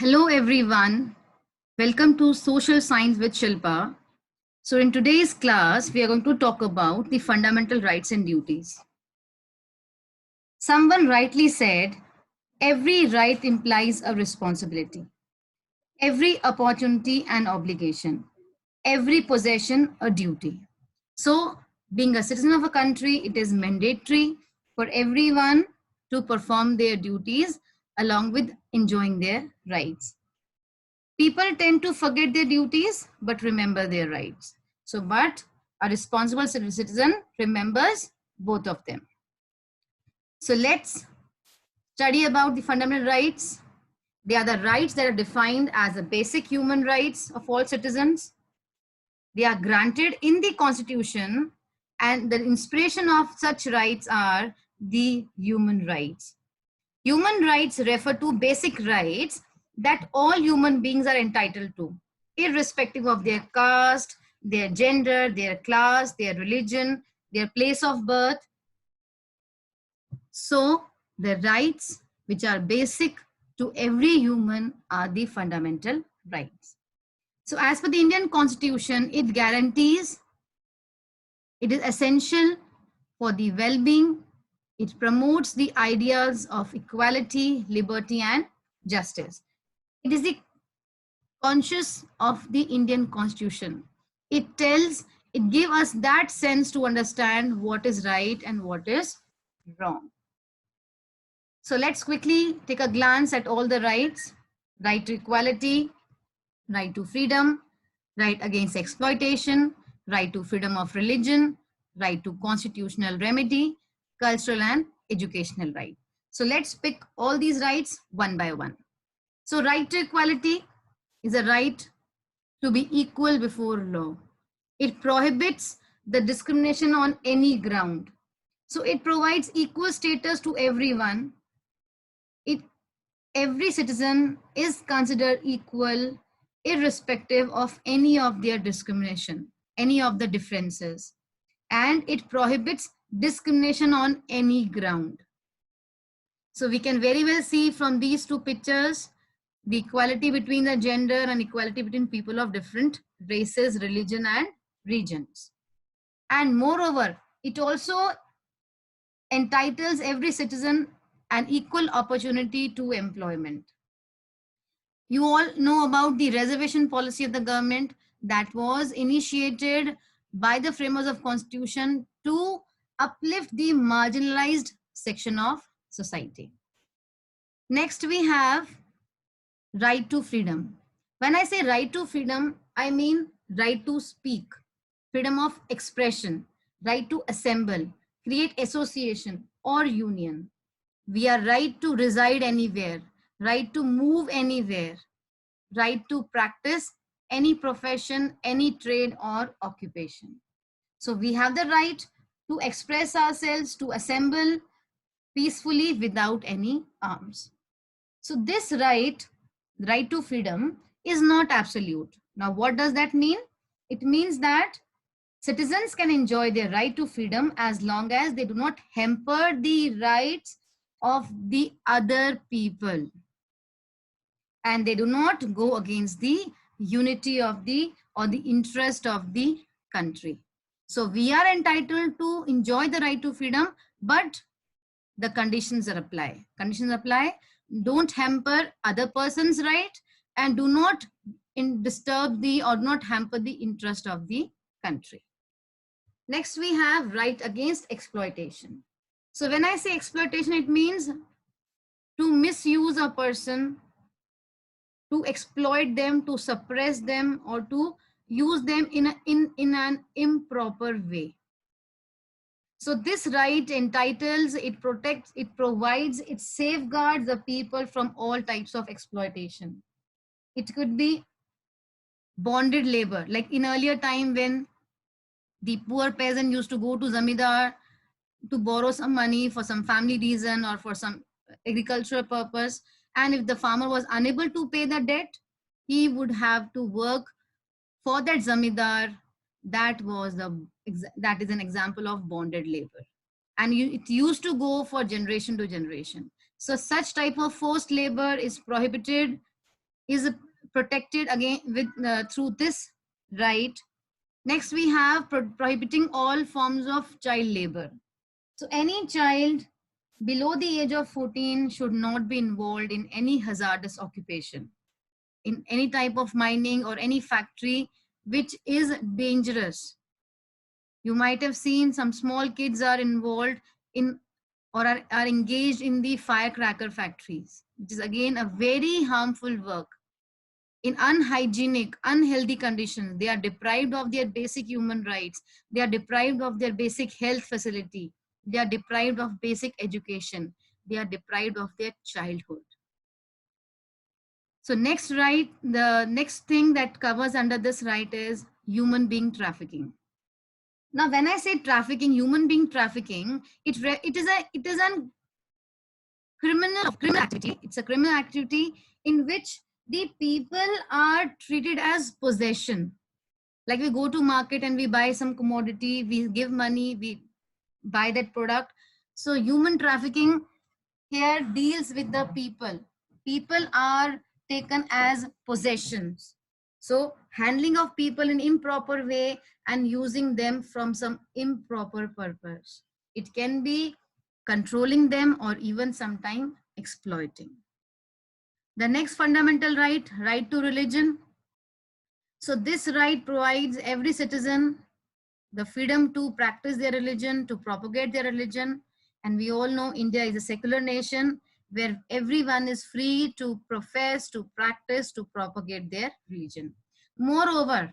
Hello everyone, welcome to Social Science with Shilpa. So in today's class, we are going to talk about the fundamental rights and duties. Someone rightly said, every right implies a responsibility, every opportunity an obligation, every possession a duty. So being a citizen of a country, it is mandatory for everyone to perform their duties along with enjoying their rights. People tend to forget their duties but remember their rights. But a responsible citizen remembers both of them. So let's study about the fundamental rights. They are the rights that are defined as the basic human rights of all citizens. They are granted in the Constitution, and the inspiration of such rights are the human rights. Human rights refer to basic rights that all human beings are entitled to, irrespective of their caste, their gender, their class, their religion, their place of birth. So, the rights which are basic to every human are the fundamental rights. So, as per the Indian Constitution, it guarantees, it is essential for the well being, it promotes the ideas of equality, liberty, and justice. It is the conscious of the Indian Constitution. It gives us that sense to understand what is right and what is wrong. So let's quickly take a glance at all the rights. Right to equality, right to freedom, right against exploitation, right to freedom of religion, right to constitutional remedy, cultural and educational right. So let's pick all these rights one by one. So right to equality is a right to be equal before law. It prohibits the discrimination on any ground. So it provides equal status to everyone. Every citizen is considered equal irrespective of any of their discrimination, any of the differences. And it prohibits discrimination on any ground. So we can very well see from these two pictures the equality between the gender and equality between people of different races, religion, and regions. And moreover, it also entitles every citizen an equal opportunity to employment. You all know about the reservation policy of the government that was initiated by the framers of Constitution to uplift the marginalized section of society. Next, we have right to freedom. When I say right to freedom, I mean right to speak, freedom of expression, right to assemble, create association or union. We are right to reside anywhere, right to move anywhere, right to practice any profession, any trade or occupation. So we have the right to express ourselves, to assemble peacefully without any arms. So this right to freedom, is not absolute. Now, what does that mean? It means that citizens can enjoy their right to freedom as long as they do not hamper the rights of the other people, and they do not go against the unity of the or the interest of the country. So we are entitled to enjoy the right to freedom, but the conditions are apply. Conditions apply. Don't hamper other person's right, and do not disturb the or not hamper the interest of the country. Next, we have right against exploitation. So when I say exploitation, it means to misuse a person, to exploit them, to suppress them, or to use them in an improper way. So this right entitles, it protects, it provides, it safeguards the people from all types of exploitation. It could be bonded labor, like in earlier time when the poor peasant used to go to zamindar to borrow some money for some family reason or for some agricultural purpose. And if the farmer was unable to pay the debt, he would have to work for that zamindar. That is an example of bonded labor. And it used to go for generation to generation. So such type of forced labor is prohibited is protected again with through this right. Next, we have prohibiting all forms of child labor. So any child below the age of 14 should not be involved in any hazardous occupation, in any type of mining or any factory which is dangerous. You might have seen some small kids are involved in or are engaged in the firecracker factories, which is again a very harmful work. In unhygienic, unhealthy conditions, they are deprived of their basic human rights. They are deprived of their basic health facility. They are deprived of basic education. They are deprived of their childhood. So next right, the next thing that covers under this right is human being trafficking. Now, when I say trafficking, human being trafficking, it is a criminal activity. It's a criminal activity in which the people are treated as possession. Like we go to market and we buy some commodity, we give money, we buy that product. So human trafficking here deals with the people. People are taken as possessions. So handling of people in improper way and using them from some improper purpose. It can be controlling them or even sometimes exploiting. The next fundamental right, right to religion. So this right provides every citizen the freedom to practice their religion, to propagate their religion. And we all know India is a secular nation where everyone is free to profess, to practice, to propagate their religion. Moreover,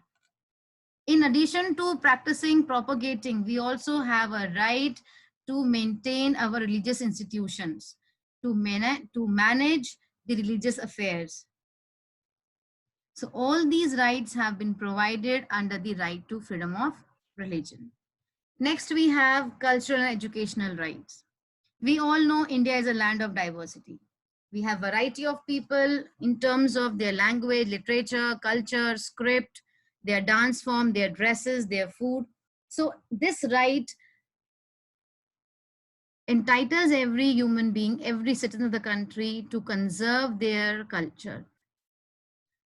in addition to practicing, propagating, we also have a right to maintain our religious institutions, to manage the religious affairs. So all these rights have been provided under the right to freedom of religion. Next, we have cultural and educational rights. We all know India is a land of diversity. We have variety of people in terms of their language, literature, culture, script, their dance form, their dresses, their food. So this right entitles every human being, every citizen of the country to conserve their culture.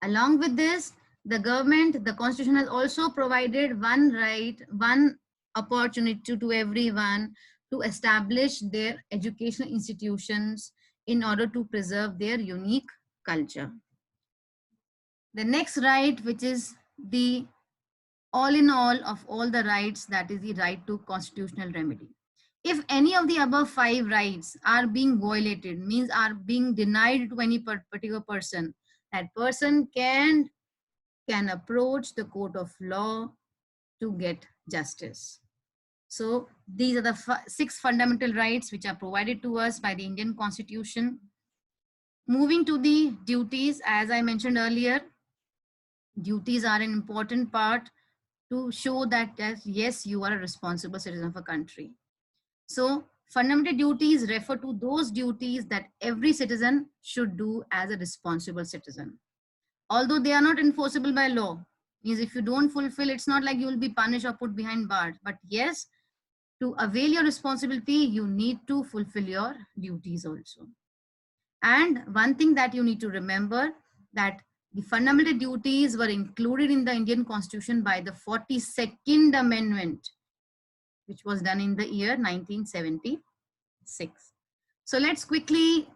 Along with this, the government, the constitution has also provided one right, one opportunity to everyone to establish their educational institutions in order to preserve their unique culture. The next right, which is the all in all of all the rights, that is the right to constitutional remedy. If any of the above 5 rights are being violated, means are being denied to any particular person, that person can approach the court of law to get justice. So these are the 6 fundamental rights which are provided to us by the Indian Constitution. Moving to the duties, as I mentioned earlier, duties are an important part to show that yes, you are a responsible citizen of a country. So fundamental duties refer to those duties that every citizen should do as a responsible citizen. Although they are not enforceable by law, means if you don't fulfill, it's not like you will be punished or put behind bars. But yes, to avail your responsibility, you need to fulfill your duties also. And one thing that you need to remember, that the fundamental duties were included in the Indian Constitution by the 42nd Amendment, which was done in the year 1976. So let's quickly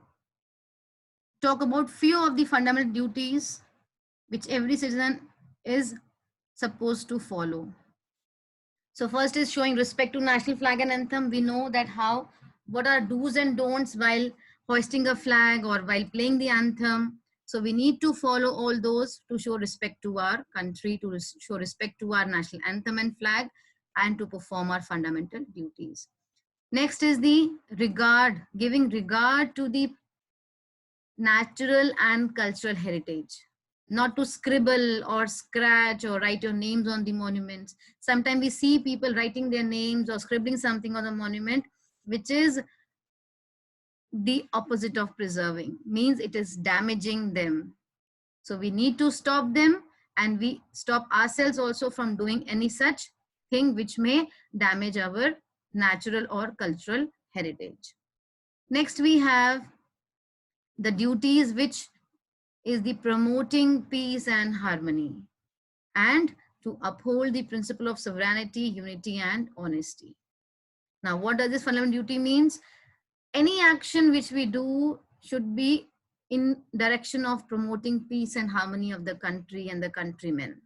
talk about few of the fundamental duties which every citizen is supposed to follow. So first is showing respect to national flag and anthem. We know that what are do's and don'ts while hoisting a flag or while playing the anthem. So we need to follow all those to show respect to our country, to show respect to our national anthem and flag, and to perform our fundamental duties. Next is the regard, giving regard to the natural and cultural heritage. Not to scribble or scratch or write your names on the monuments. Sometimes we see people writing their names or scribbling something on the monument, which is the opposite of preserving, means it is damaging them. So we need to stop them, and we stop ourselves also from doing any such thing which may damage our natural or cultural heritage. Next, we have the duties which is the promoting peace and harmony, and to uphold the principle of sovereignty, unity, and honesty. Now, what does this fundamental duty means? Any action which we do should be in direction of promoting peace and harmony of the country and the countrymen.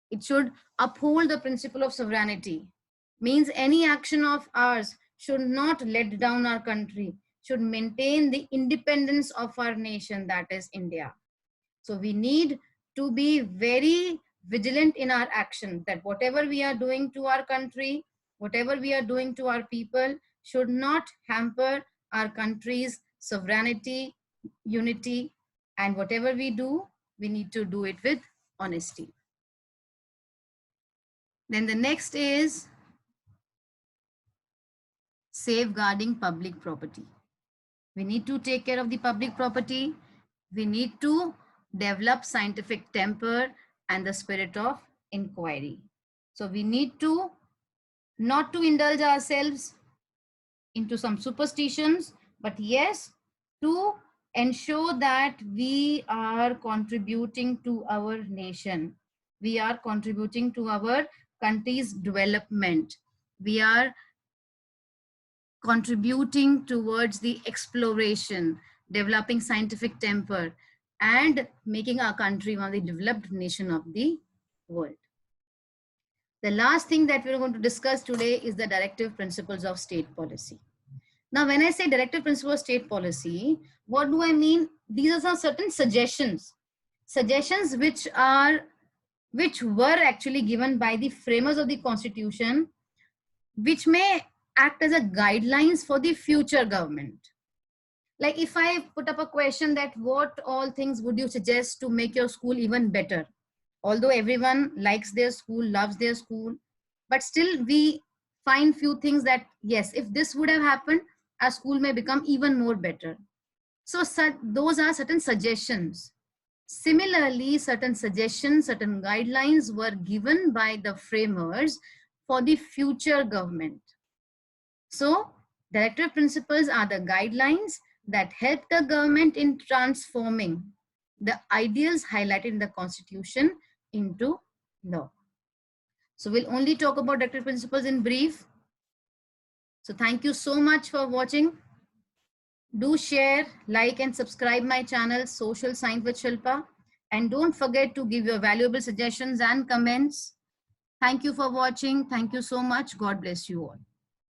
It should uphold the principle of sovereignty. Means any action of ours should not let down our country, should maintain the independence of our nation, that is India. So we need to be very vigilant in our action, that whatever we are doing to our country, whatever we are doing to our people should not hamper our country's sovereignty, unity, and whatever we do, we need to do it with honesty. Then the next is safeguarding public property. We need to take care of the public property. We need to develop scientific temper and the spirit of inquiry. So we need to not to indulge ourselves into some superstitions, but yes, to ensure that we are contributing to our nation. We are contributing to our country's development. We are contributing towards the exploration, developing scientific temper, and making our country one of the developed nation of the world. The last thing that we're going to discuss today is the directive principles of state policy. Now, when I say directive principles of state policy, what do I mean? These are certain suggestions which were actually given by the framers of the constitution, which may act as a guidelines for the future government. Like if I put up a question that what all things would you suggest to make your school even better? Although everyone likes their school, loves their school, but still we find few things that, yes, if this would have happened, our school may become even more better. So those are certain suggestions. Similarly, certain suggestions, certain guidelines were given by the framers for the future government. So, directive principles are the guidelines that help the government in transforming the ideals highlighted in the constitution into law. So, we'll only talk about directive principles in brief. So, thank you so much for watching. Do share, like, and subscribe my channel, Social Science with Shilpa. And don't forget to give your valuable suggestions and comments. Thank you for watching. Thank you so much. God bless you all.